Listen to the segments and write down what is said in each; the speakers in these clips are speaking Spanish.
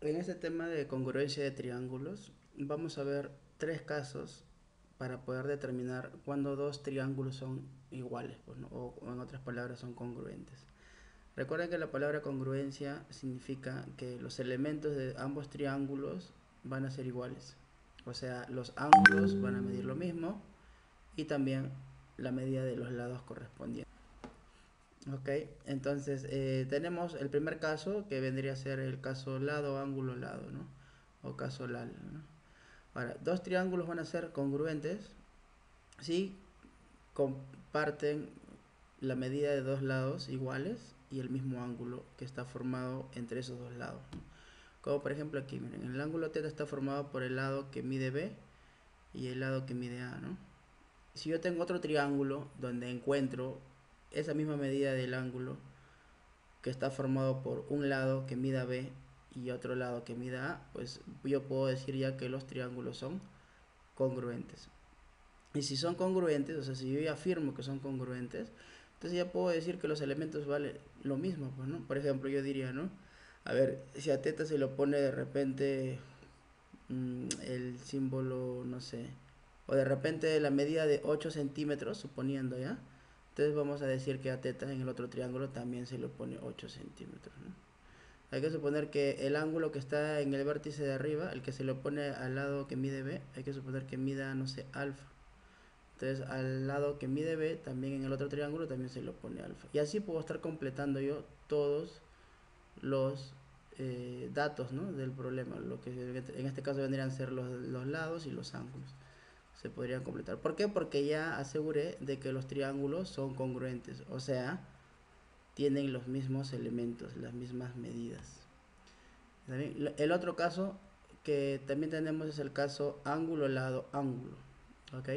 En este tema de congruencia de triángulos, vamos a ver tres casos para poder determinar cuándo dos triángulos son iguales, pues, ¿no? O en otras palabras son congruentes. Recuerden que la palabra congruencia significa que los elementos de ambos triángulos van a ser iguales. O sea, los ángulos van a medir lo mismo y también la medida de los lados correspondientes. Ok, entonces tenemos el primer caso que vendría a ser el caso lado, ángulo, lado, ¿no? O caso LAL, ¿no? Ahora, dos triángulos van a ser congruentes si comparten la medida de dos lados iguales y el mismo ángulo que está formado entre esos dos lados, ¿no? Como por ejemplo aquí, miren, el ángulo θ está formado por el lado que mide B y el lado que mide A, ¿no? Si yo tengo otro triángulo donde encuentro esa misma medida del ángulo que está formado por un lado que mida B y otro lado que mida A, pues yo puedo decir ya que los triángulos son congruentes. Y si son congruentes, o sea, si yo ya afirmo que son congruentes, entonces ya puedo decir que los elementos valen lo mismo, pues, ¿no? Por ejemplo, yo diría, ¿no? A ver, si a teta se le pone de repente el símbolo, no sé, o de repente la medida de 8 centímetros, suponiendo, ¿ya? Entonces vamos a decir que a teta en el otro triángulo también se le pone 8 centímetros, ¿no? Hay que suponer que el ángulo que está en el vértice de arriba, el que se le pone al lado que mide B, hay que suponer que mida, no sé, alfa. Entonces al lado que mide B, también en el otro triángulo también se le pone alfa. Y así puedo estar completando yo todos los datos, ¿no?, del problema. Lo que en este caso vendrían a ser los lados y los ángulos. Se podrían completar. ¿Por qué? Porque ya aseguré de que los triángulos son congruentes. O sea, tienen los mismos elementos, las mismas medidas. El otro caso que también tenemos es el caso ángulo, lado, ángulo. ¿Ok?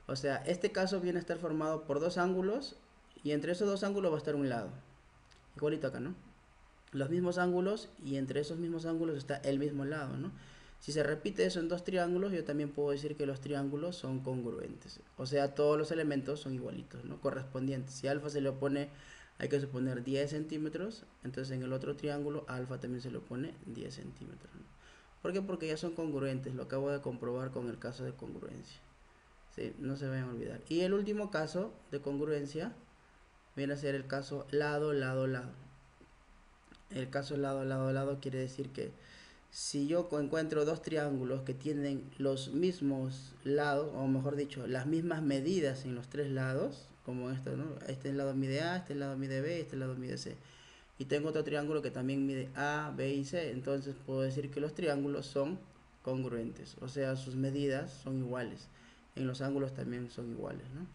O sea, este caso viene a estar formado por dos ángulos y entre esos dos ángulos va a estar un lado. Igualito acá, ¿no? Los mismos ángulos y entre esos mismos ángulos está el mismo lado, ¿no? Si se repite eso en dos triángulos, yo también puedo decir que los triángulos son congruentes. O sea, todos los elementos son igualitos, ¿no? Correspondientes. Si alfa se le opone, hay que suponer 10 centímetros, entonces en el otro triángulo alfa también se le opone 10 centímetros, ¿no? ¿Por qué? Porque ya son congruentes, lo acabo de comprobar con el caso de congruencia. ¿Sí? No se vayan a olvidar. Y el último caso de congruencia viene a ser el caso lado, lado, lado. El caso lado, lado, lado quiere decir que si yo encuentro dos triángulos que tienen los mismos lados, o mejor dicho, las mismas medidas en los tres lados, como esto, ¿no? Este lado mide A, este lado mide B, este lado mide C. Y tengo otro triángulo que también mide A, B y C, entonces puedo decir que los triángulos son congruentes, o sea, sus medidas son iguales. En los ángulos también son iguales, ¿no?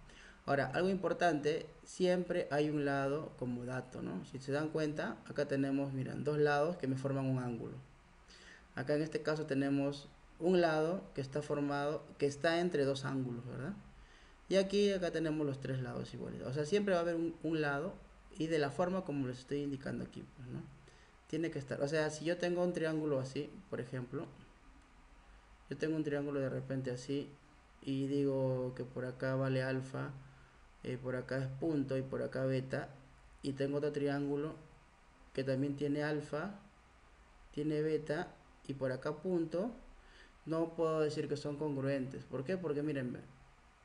Ahora, algo importante, siempre hay un lado como dato, ¿no? Si se dan cuenta, acá tenemos, miran, dos lados que me forman un ángulo. Acá en este caso tenemos un lado que está formado, que está entre dos ángulos, ¿verdad? Y aquí, acá tenemos los tres lados iguales. O sea, siempre va a haber un lado y de la forma como les estoy indicando aquí, pues, ¿no? Tiene que estar, o sea, si yo tengo un triángulo así, por ejemplo, yo tengo un triángulo de repente así y digo que por acá vale alfa, por acá es punto y por acá beta, y tengo otro triángulo que también tiene alfa, tiene beta y por acá punto, no puedo decir que son congruentes. ¿Por qué? Porque miren,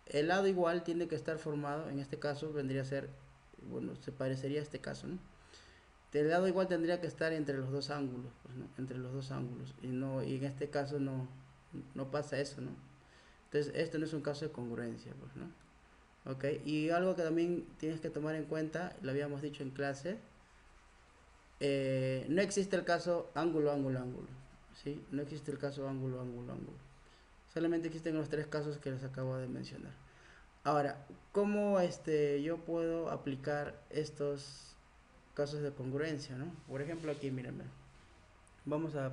el lado igual tiene que estar formado, en este caso vendría a ser, bueno, se parecería a este caso, ¿no? El lado igual tendría que estar entre los dos ángulos, pues, ¿no? Entre los dos ángulos, y no, y en este caso no pasa eso, ¿no? Entonces, esto no es un caso de congruencia, pues, ¿no? Ok, y algo que también tienes que tomar en cuenta, lo habíamos dicho en clase, no existe el caso ángulo, ángulo, ángulo, ¿sí? No existe el caso ángulo, ángulo, ángulo. Solamente existen los tres casos que les acabo de mencionar. Ahora, ¿cómo yo puedo aplicar estos casos de congruencia, ¿no? Por ejemplo, aquí, mírenme. Vamos a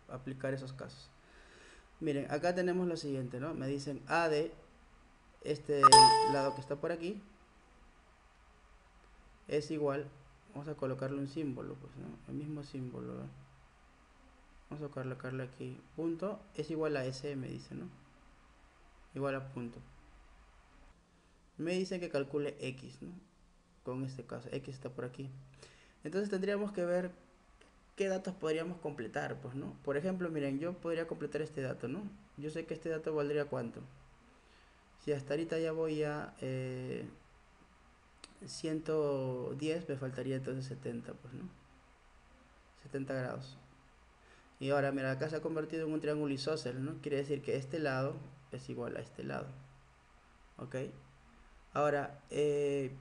aplicar esos casos. Miren, acá tenemos lo siguiente, ¿no? Me dicen A de este lado que está por aquí es igual, vamos a colocarle un símbolo, pues, ¿no? El mismo símbolo, ¿no? Vamos a colocarle aquí, punto, es igual a S, me dice, ¿no? Igual a punto. Me dice que calcule X, ¿no? Con este caso, X está por aquí. Entonces tendríamos que ver ¿qué datos podríamos completar? Pues, ¿no? Por ejemplo, miren, yo podría completar este dato, ¿no? Yo sé que este dato valdría cuánto. Si hasta ahorita ya voy a 110, me faltaría entonces 70, pues, ¿no? 70 grados. Y ahora, mira, acá se ha convertido en un triángulo isósceles, ¿no? Quiere decir que este lado es igual a este lado, ¿ok? Ahora,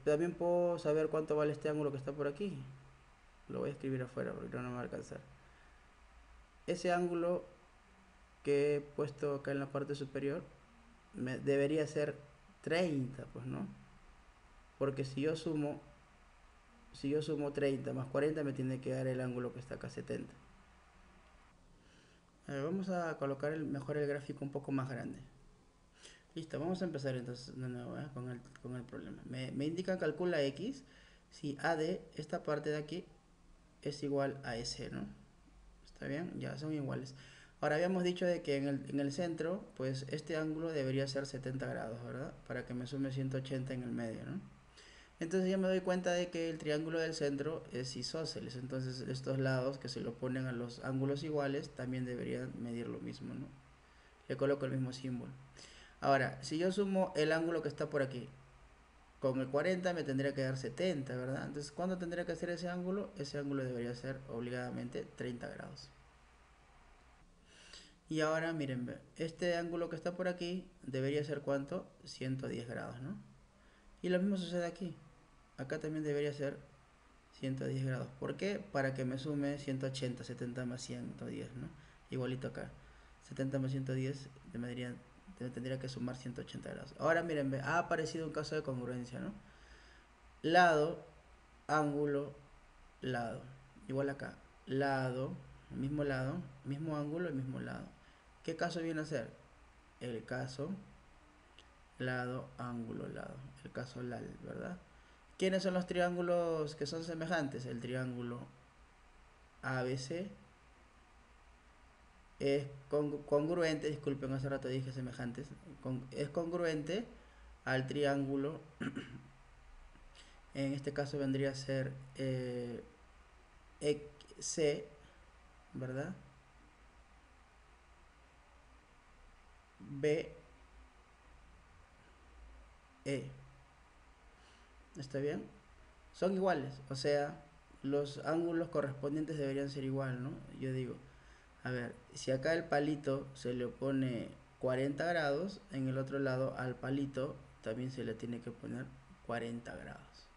también puedo saber cuánto vale este ángulo que está por aquí. Lo voy a escribir afuera porque no me va a alcanzar. Ese ángulo que he puesto acá en la parte superior debería ser 30, pues, ¿no? Porque si yo sumo 30 más 40 me tiene que dar el ángulo que está acá, 70. Vamos a colocar mejor el gráfico un poco más grande. Listo, vamos a empezar entonces de nuevo, con el problema. Me indica calcula x si AD, esta parte de aquí, es igual a S, ¿no? ¿Está bien? Ya son iguales. Ahora habíamos dicho de que en el centro, pues este ángulo debería ser 70 grados, ¿verdad? Para que me sume 180 en el medio, ¿no? Entonces ya me doy cuenta de que el triángulo del centro es isósceles. Entonces estos lados que se lo ponen a los ángulos iguales también deberían medir lo mismo, ¿no? Le coloco el mismo símbolo. Ahora, si yo sumo el ángulo que está por aquí con el 40 me tendría que dar 70, ¿verdad? Entonces, ¿cuándo tendría que hacer ese ángulo? Ese ángulo debería ser obligadamente 30 grados. Y ahora, miren, este ángulo que está por aquí debería ser ¿cuánto? 110 grados, ¿no? Y lo mismo sucede aquí. Acá también debería ser 110 grados. ¿Por qué? Para que me sume 180, 70 más 110, ¿no? Igualito acá. 70 más 110 tendría que sumar 180 grados. Ahora miren, ha aparecido un caso de congruencia, ¿no? Lado, ángulo, lado. Igual acá. Lado, mismo ángulo y mismo lado. ¿Qué caso viene a ser? El caso lado, ángulo, lado. El caso LAL, ¿verdad? ¿Quiénes son los triángulos que son semejantes? El triángulo ABC es congruente, disculpen, hace rato dije semejantes, es congruente al triángulo, en este caso vendría a ser C, ¿verdad? B, E. ¿Está bien? Son iguales, o sea, los ángulos correspondientes deberían ser igual, ¿no? Yo digo, a ver, si acá el palito se le pone 40 grados, en el otro lado al palito también se le tiene que poner 40 grados.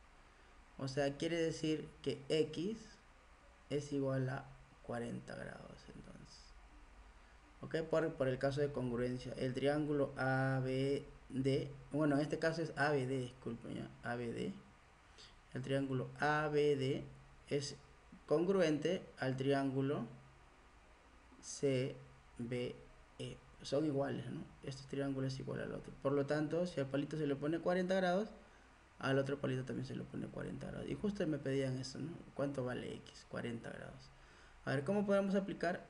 O sea, quiere decir que X es igual a 40 grados entonces. ¿Ok? Por el caso de congruencia. El triángulo ABD, bueno, en este caso es ABD, disculpen ya, ABD. El triángulo ABD es congruente al triángulo CBE. Son iguales, ¿no? Este triángulo es igual al otro. Por lo tanto, si al palito se le pone 40 grados, al otro palito también se le pone 40 grados. Y justo me pedían eso, ¿no? ¿Cuánto vale X? 40 grados. A ver, ¿cómo podemos aplicar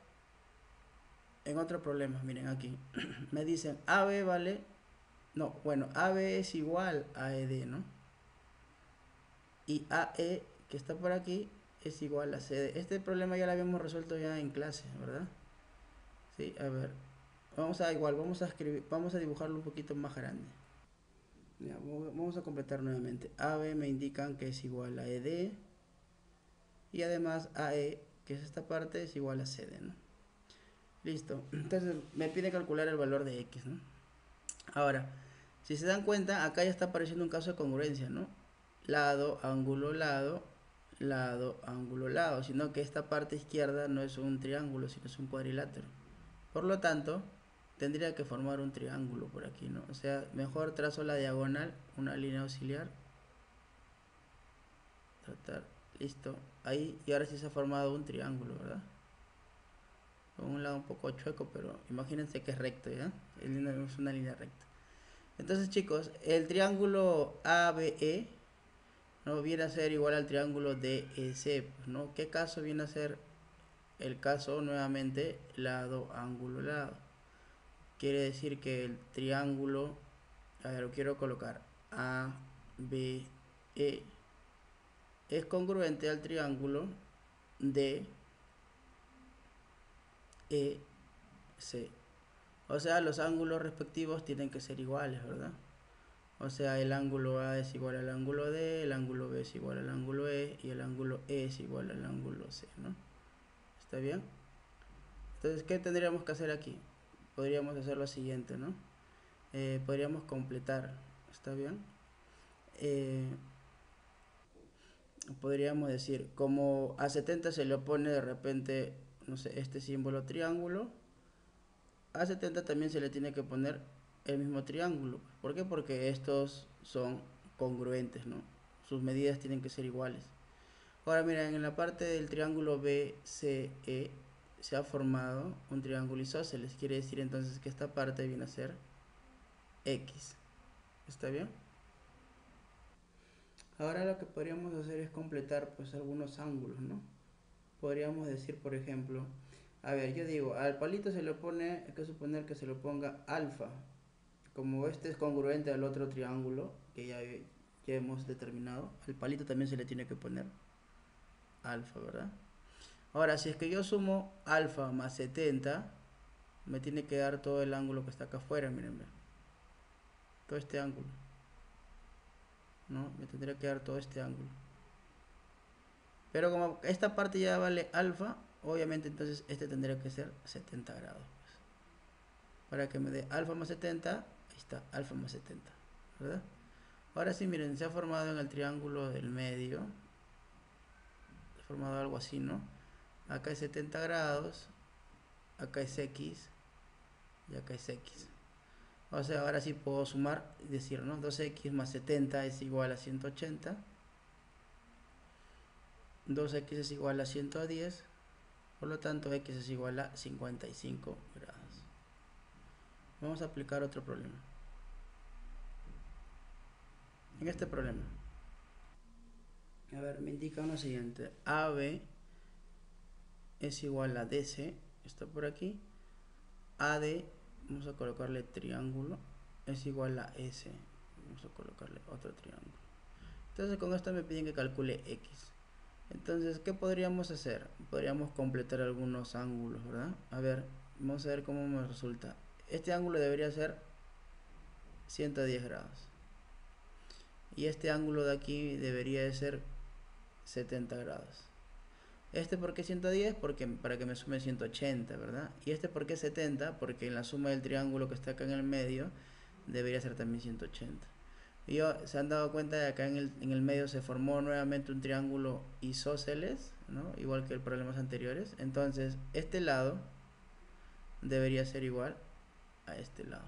en otro problema? Miren aquí. Me dicen AB vale... No, bueno, AB es igual a ED, ¿no? Y AE, que está por aquí, es igual a CD. Este problema ya lo habíamos resuelto ya en clase, ¿verdad? Sí, a ver. Vamos a dibujarlo un poquito más grande. Ya, vamos a completar nuevamente. AB me indican que es igual a ED. Y además AE, que es esta parte, es igual a CD, ¿no? Listo. Entonces me pide calcular el valor de X, ¿no? Ahora, si se dan cuenta, acá ya está apareciendo un caso de congruencia, ¿no? Lado, ángulo, lado, lado, ángulo, lado. Sino que esta parte izquierda no es un triángulo, sino es un cuadrilátero. Por lo tanto, tendría que formar un triángulo por aquí, ¿no? O sea, mejor trazo la diagonal, una línea auxiliar. Tratar, listo. Ahí, y ahora sí se ha formado un triángulo, ¿verdad? Con un lado un poco chueco, pero imagínense que es recto, ¿ya? Es una línea recta. Entonces, chicos, el triángulo ABE, ¿no? Viene a ser igual al triángulo DEC, ¿no? ¿Qué caso viene a ser el caso? Nuevamente, lado, ángulo, lado. Quiere decir que el triángulo, a ver, lo quiero colocar, ABE es congruente al triángulo DEC, C. O sea, los ángulos respectivos tienen que ser iguales, ¿verdad? O sea, el ángulo A es igual al ángulo D, el ángulo B es igual al ángulo E y el ángulo E es igual al ángulo C, ¿no? ¿Está bien? Entonces, ¿qué tendríamos que hacer aquí? Podríamos hacer lo siguiente, ¿no? Podríamos completar, ¿está bien? Podríamos decir, como a 70 se le opone de repente, no sé, este símbolo triángulo, a 70 también se le tiene que poner el mismo triángulo. ¿Por qué? Porque estos son congruentes, ¿no? Sus medidas tienen que ser iguales. Ahora miren, en la parte del triángulo BCE se ha formado un triángulo isósceles. Quiere decir entonces que esta parte viene a ser X. ¿Está bien? Ahora lo que podríamos hacer es completar pues algunos ángulos, ¿no? Podríamos decir, por ejemplo, a ver, yo digo, al palito se le pone, hay que suponer que se lo ponga alfa. Como este es congruente al otro triángulo que ya hemos determinado, al palito también se le tiene que poner alfa, ¿verdad? Ahora, si es que yo sumo alfa más 70, me tiene que dar todo el ángulo que está acá afuera, miren, todo este ángulo, ¿no? Me tendría que dar todo este ángulo. Pero como esta parte ya vale alfa, obviamente entonces este tendría que ser 70 grados. Pues. Para que me dé alfa más 70, ahí está, alfa más 70, ¿verdad? Ahora sí, miren, se ha formado en el triángulo del medio, se ha formado algo así, ¿no? Acá es 70 grados, acá es X y acá es X. O sea, ahora sí puedo sumar y decir, ¿no? 2X más 70 es igual a 180. 2X es igual a 110. Por lo tanto, X es igual a 55 grados. Vamos a aplicar otro problema. En este problema, a ver, me indica lo siguiente. AB es igual a DC, está por aquí. AD, vamos a colocarle triángulo, es igual a S. Vamos a colocarle otro triángulo. Entonces con esto me piden que calcule X. Entonces, ¿qué podríamos hacer? Podríamos completar algunos ángulos, ¿verdad? A ver, vamos a ver cómo nos resulta. Este ángulo debería ser 110 grados. Y este ángulo de aquí debería de ser 70 grados. Este por qué 110, porque para que me sume 180, ¿verdad? Y este por qué 70, porque en la suma del triángulo que está acá en el medio debería ser también 180. Y se han dado cuenta de que acá en el medio se formó nuevamente un triángulo isósceles, ¿no? Igual que en problemas anteriores. Entonces este lado debería ser igual a este lado.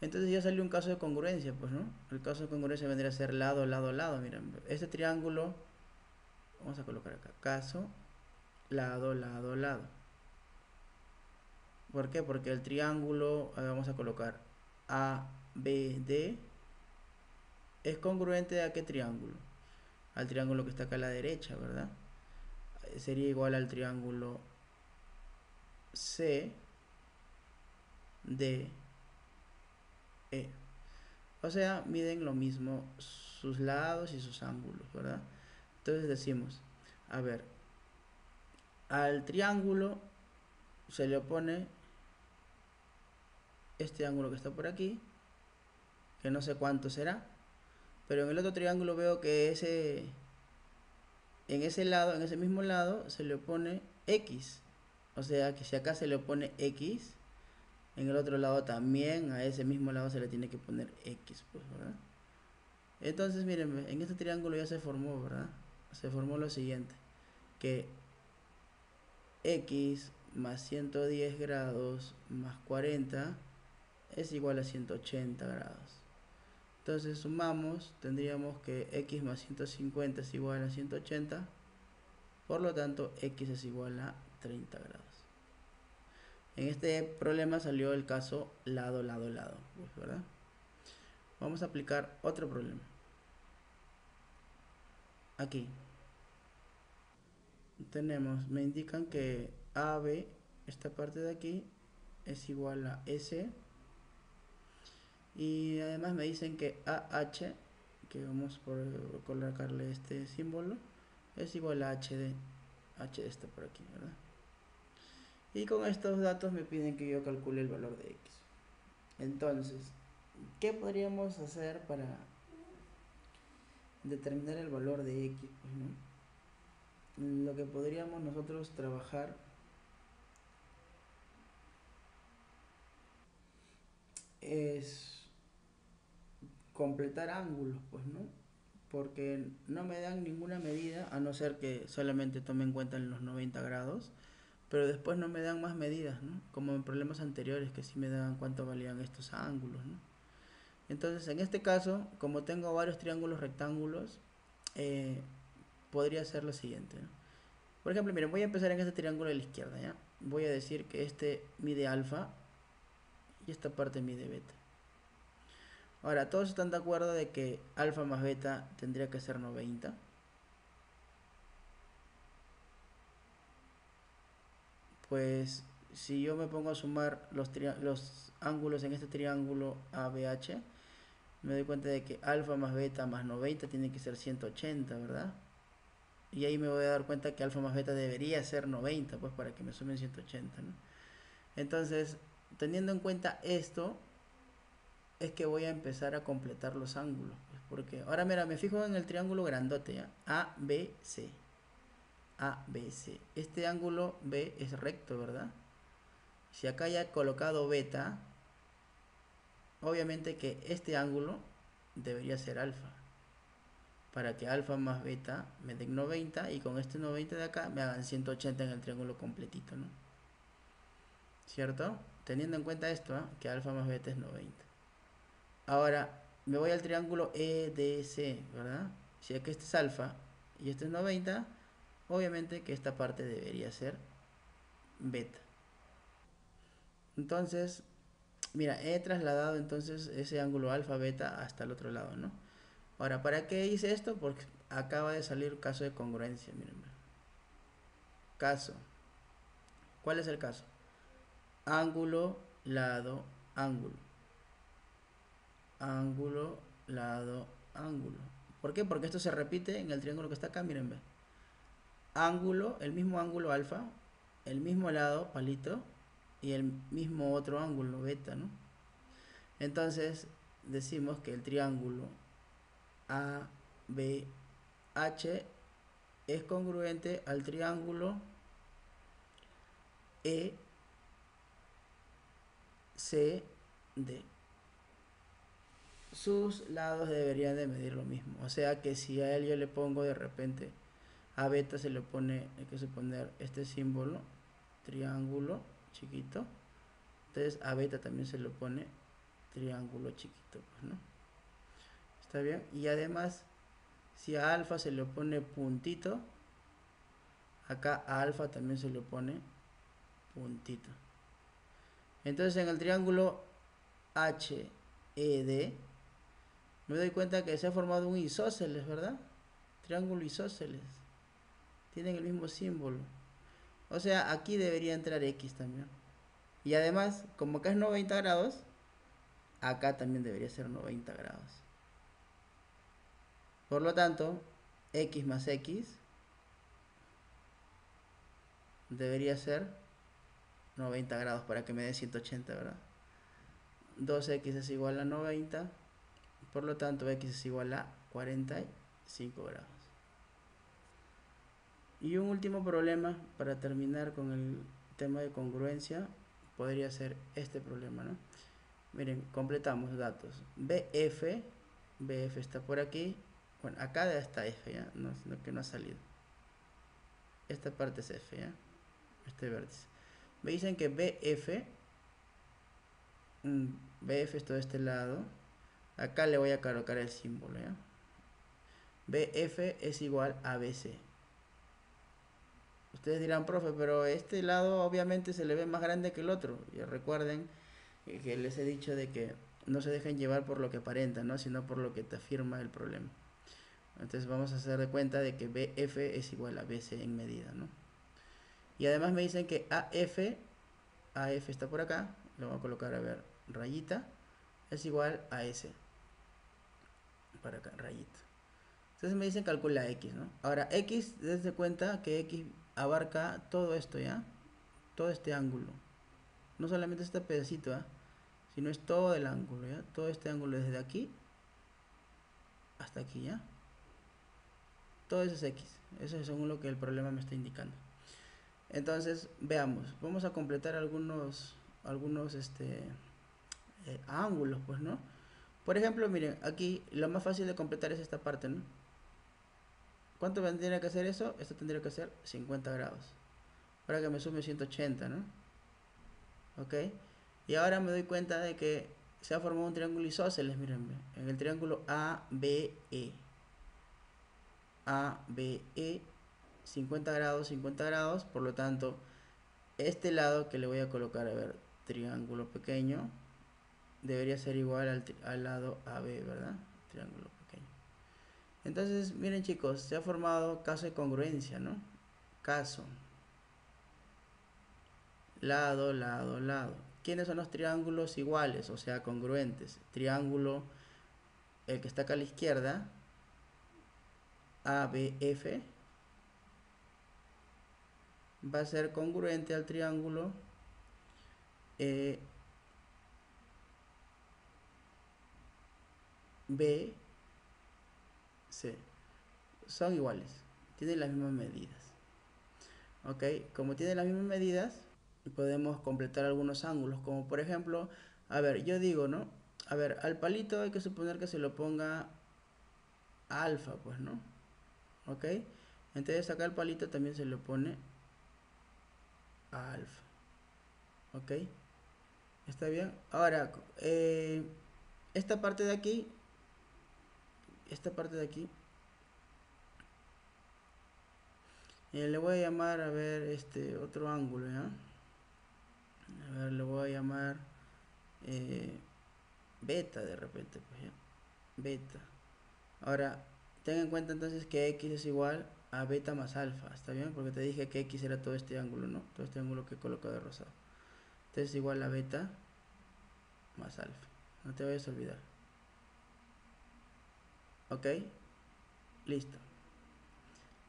Entonces ya salió un caso de congruencia, pues, ¿no? El caso de congruencia vendría a ser lado, lado, lado. Miren, este triángulo, vamos a colocar acá, caso, lado, lado, lado. ¿Por qué? Porque el triángulo, vamos a colocar ABD, es congruente a qué triángulo? Al triángulo que está acá a la derecha, ¿verdad? Sería igual al triángulo CDE. O sea, miden lo mismo sus lados y sus ángulos, ¿verdad? Entonces decimos, a ver, al triángulo se le opone este ángulo que está por aquí, que no sé cuánto será, pero en el otro triángulo veo que en ese lado, en ese mismo lado, se le opone X. O sea que si acá se le opone X, en el otro lado también a ese mismo lado se le tiene que poner X, pues, ¿verdad? Entonces, miren, en este triángulo ya se formó, ¿verdad? Se formó lo siguiente, que X más 110 grados más 40 es igual a 180 grados. Entonces sumamos, tendríamos que X más 150 es igual a 180, por lo tanto X es igual a 30 grados. En este problema salió el caso lado, lado, lado, pues, ¿verdad? Vamos a aplicar otro problema. Aquí tenemos, me indican que AB, esta parte de aquí, es igual a S. Y además me dicen que AH, que vamos por colocarle este símbolo, es igual a HD. HD está por aquí, ¿verdad? Y con estos datos me piden que yo calcule el valor de x. Entonces, ¿qué podríamos hacer para determinar el valor de x? Pues, ¿no? Lo que podríamos nosotros trabajar es completar ángulos, pues, ¿no? Porque no me dan ninguna medida, a no ser que solamente tome en cuenta los 90 grados, pero después no me dan más medidas, ¿no? Como en problemas anteriores que sí me daban cuánto valían estos ángulos, ¿no? Entonces, en este caso, como tengo varios triángulos rectángulos, eh, podría ser lo siguiente, ¿no? Por ejemplo, miren, voy a empezar en este triángulo de la izquierda, ¿ya? Voy a decir que este mide alfa y esta parte mide beta. Ahora, todos están de acuerdo de que alfa más beta tendría que ser 90. Pues si yo me pongo a sumar los ángulos en este triángulo ABH, me doy cuenta de que alfa más beta más 90 tiene que ser 180, ¿verdad? Y ahí me voy a dar cuenta que alfa más beta debería ser 90, pues para que me sumen 180, ¿no? Entonces, teniendo en cuenta esto, es que voy a empezar a completar los ángulos, pues, porque ahora mira, me fijo en el triángulo grandote, ¿ya? ABC. ABC. Este ángulo B es recto, ¿verdad? Si acá ya he colocado beta, obviamente que este ángulo debería ser alfa, para que alfa más beta me den 90 y con este 90 de acá me hagan 180 en el triángulo completito, ¿no? ¿Cierto? Teniendo en cuenta esto, ¿eh? Que alfa más beta es 90. Ahora me voy al triángulo EDC, ¿verdad? Si aquí este es alfa y este es 90, obviamente que esta parte debería ser beta. Entonces, mira, he trasladado entonces ese ángulo alfa beta hasta el otro lado, ¿no? Ahora, ¿para qué hice esto? Porque acaba de salir caso de congruencia, miren. Caso. ¿Cuál es el caso? Ángulo, lado, ángulo. Ángulo, lado, ángulo. ¿Por qué? Porque esto se repite en el triángulo que está acá, miren, ve. Ángulo, el mismo ángulo alfa, el mismo lado, palito, y el mismo otro ángulo, beta, ¿no? Entonces, decimos que el triángulo ABH es congruente al triángulo ECD. Sus lados deberían de medir lo mismo. O sea que si a él yo le pongo de repente a beta se le pone, hay que suponer este símbolo, triángulo chiquito. Entonces a beta también se le pone triángulo chiquito, pues, ¿no? ¿Está bien? Y además, si a alfa se le pone puntito, acá a alfa también se le pone puntito. Entonces en el triángulo HED me doy cuenta que se ha formado un isósceles, ¿verdad? Triángulo isósceles. Tienen el mismo símbolo. O sea, aquí debería entrar X también. Y además, como acá es 90 grados, acá también debería ser 90 grados. Por lo tanto, X más X debería ser 90 grados para que me dé 180, ¿verdad? 2X es igual a 90, por lo tanto X es igual a 45 grados. Y un último problema para terminar con el tema de congruencia podría ser este problema, ¿no? Miren, completamos datos. BF está por aquí. Bueno, acá ya está F, ¿ya? No, sino que no ha salido. Esta parte es F, ¿ya? Este vértice. Me dicen que BF es todo este lado. Acá le voy a colocar el símbolo, ¿ya? BF es igual a BC. Ustedes dirán, profe, pero este lado obviamente se le ve más grande que el otro. Y recuerden que les he dicho de que no se dejen llevar por lo que aparenta, ¿no? Sino por lo que te afirma el problema. Entonces vamos a hacer de cuenta de que BF es igual a BC en medida, ¿no? Y además me dicen que AF está por acá, lo voy a colocar a ver, rayita, es igual a S. Para acá, rayita. Entonces me dicen calcula X, ¿no? Ahora, X, desde cuenta que X abarca todo esto, ¿ya? todo este ángulo. No solamente este pedacito, ¿eh? Sino es todo el ángulo, ¿ya? Todo este ángulo desde aquí hasta aquí, ¿ya? Todo eso es X. Eso es según lo que el problema me está indicando. Entonces, veamos. Vamos a completar algunos ángulos, pues, ¿no? Por ejemplo, miren, aquí lo más fácil de completar es esta parte, ¿no? ¿Cuánto tendría que hacer eso? Esto tendría que ser 50 grados. Para que me sume 180, ¿no? ¿Ok? Y ahora me doy cuenta de que se ha formado un triángulo isósceles, miren, en el triángulo ABE. ABE, 50 grados, 50 grados, por lo tanto, este lado que le voy a colocar, a ver, triángulo pequeño, debería ser igual al lado AB, ¿verdad? Triángulo pequeño. Entonces, miren chicos, se ha formado caso de congruencia, ¿no? Caso. Lado, lado, lado. ¿Quiénes son los triángulos iguales, o sea, congruentes? Triángulo, el que está acá a la izquierda, ABF, va a ser congruente al triángulo BC. Son iguales, tienen las mismas medidas. Ok, como tienen las mismas medidas, podemos completar algunos ángulos, como por ejemplo, a ver, yo digo, ¿no? A ver, al palito hay que suponer que se lo ponga alfa, pues, ¿no? Ok, entonces acá al palito también se le pone alfa. Ok, está bien. Ahora, esta parte de aquí, esta parte de aquí, le voy a llamar, a ver, este otro ángulo, ¿ya? A ver, le voy a llamar beta de repente, pues ya. Beta. Ahora, ten en cuenta entonces que x es igual a beta más alfa, ¿está bien? Porque te dije que x era todo este ángulo, ¿no? Todo este ángulo que he colocado de rosado. Entonces es igual a beta más alfa. No te vayas a olvidar. ¿Ok? Listo.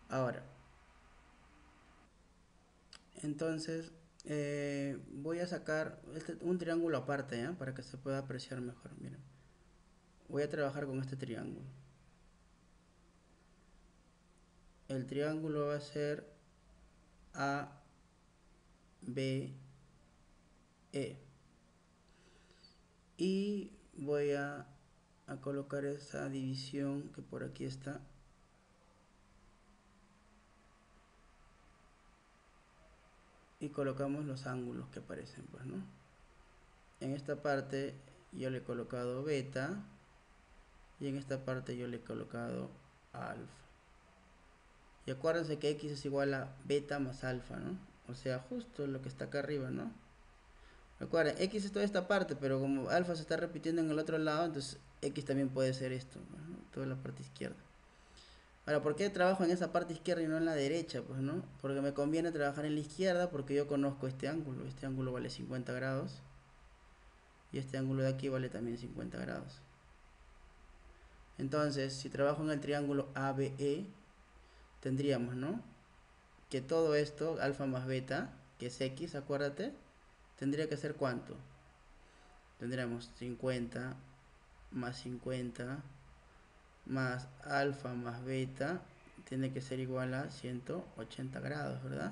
Ahora, entonces voy a sacar un triángulo aparte, ¿ya? Para que se pueda apreciar mejor. Miren. Voy a trabajar con este triángulo. El triángulo va a ser ABE. Y voy a colocar esa división que por aquí está. Y colocamos los ángulos que aparecen, pues, ¿no? En esta parte yo le he colocado beta y en esta parte yo le he colocado alfa. Y acuérdense que x es igual a beta más alfa, ¿no? O sea, justo lo que está acá arriba, ¿no? Recuerden, x es toda esta parte, pero como alfa se está repitiendo en el otro lado, entonces x también puede ser esto, ¿no? Toda la parte izquierda. Ahora, ¿por qué trabajo en esa parte izquierda y no en la derecha? Pues, ¿no? Porque me conviene trabajar en la izquierda porque yo conozco este ángulo. Este ángulo vale 50 grados. Y este ángulo de aquí vale también 50 grados. Entonces, si trabajo en el triángulo ABE, tendríamos, ¿no? Que todo esto, alfa más beta, que es x, acuérdate, tendría que ser ¿cuánto? Tendríamos 50 más 50 más alfa más beta, tiene que ser igual a 180 grados, ¿verdad?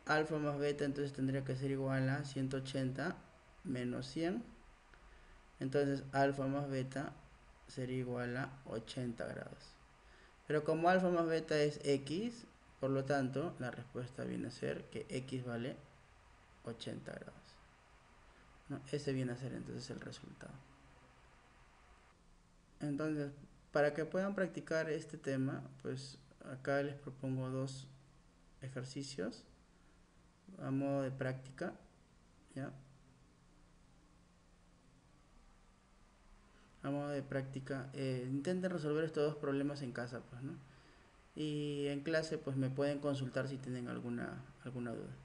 Alfa más beta entonces tendría que ser igual a 180 menos 100. Entonces alfa más beta sería igual a 80 grados. Pero como alfa más beta es x, por lo tanto la respuesta viene a ser que x vale 80 grados, ¿no? Ese viene a ser entonces el resultado. Entonces, para que puedan practicar este tema, pues acá les propongo dos ejercicios a modo de práctica, ¿ya? A modo de práctica, intenten resolver estos dos problemas en casa, pues, ¿no? Y en clase, pues me pueden consultar si tienen alguna duda.